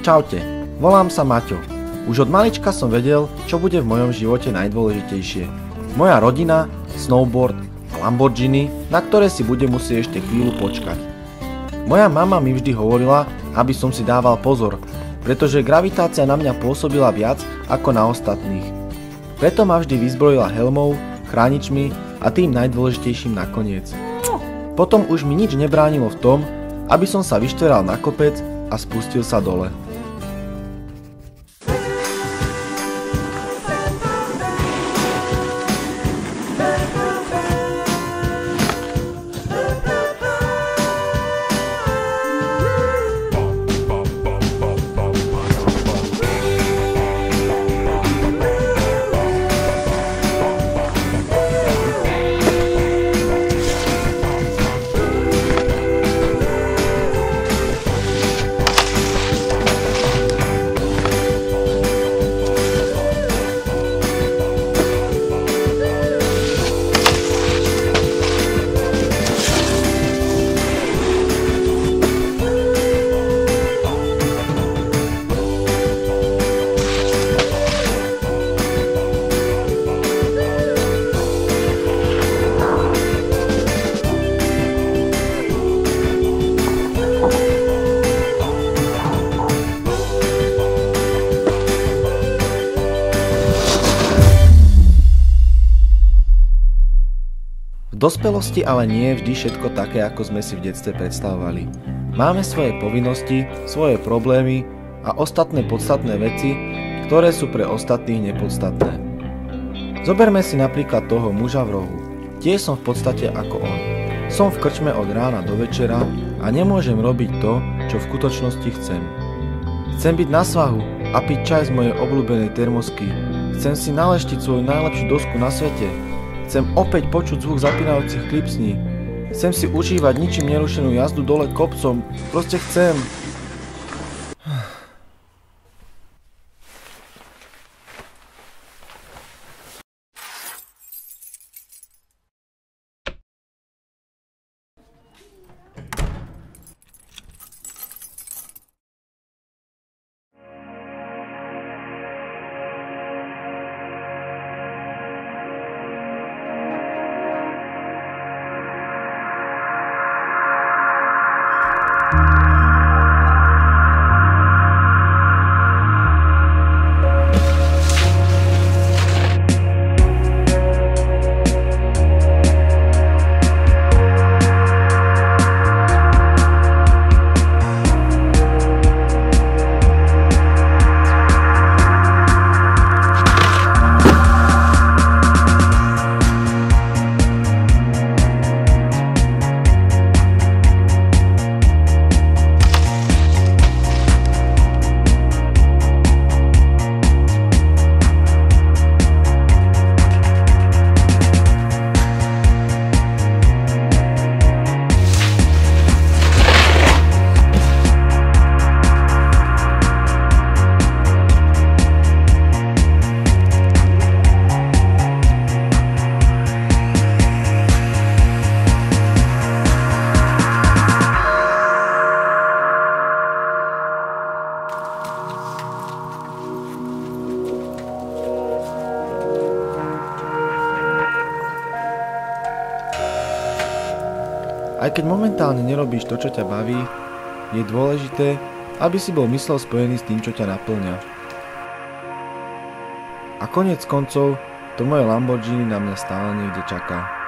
Čaute, volám sa Maťo. Už od malička som vedel, čo bude v mojom živote najdôležitejšie. Moja rodina, snowboard a Lamborghini, na ktoré si budem musieť ešte chvíľu počkať. Moja mama mi vždy hovorila, aby som si dával pozor, pretože gravitácia na mňa pôsobila viac ako na ostatných. Preto ma vždy vyzbrojila helmou, chráničmi a tým najdôležitejším nakoniec. Potom už mi nič nebránilo v tom, aby som sa vyštveral na kopec a spustil sa dole. V dospelosti ale nie je vždy všetko také, ako sme si v detstve predstavovali. Máme svoje povinnosti, svoje problémy a ostatné podstatné veci, ktoré sú pre ostatných nepodstatné. Zoberme si napríklad toho muža v rohu. Tiež som v podstate ako on. Som v krčme od rána do večera a nemôžem robiť to, čo v skutočnosti chcem. Chcem byť na svahu a piť čaj z mojej obľúbenej termosky. Chcem si naleštiť svoju najlepšiu dosku na svete. Chcem opäť počuť zvuk zapínajúcich klipsní. Chcem si užívať ničím nerušenú jazdu dole kopcom. Proste chcem. Aj keď momentálne nerobíš to, čo ťa baví, je dôležité, aby si bol mysel spojený s tým, čo ťa naplňa. A koniec koncov, to moje Lamborghini na mňa stále niekde čaká.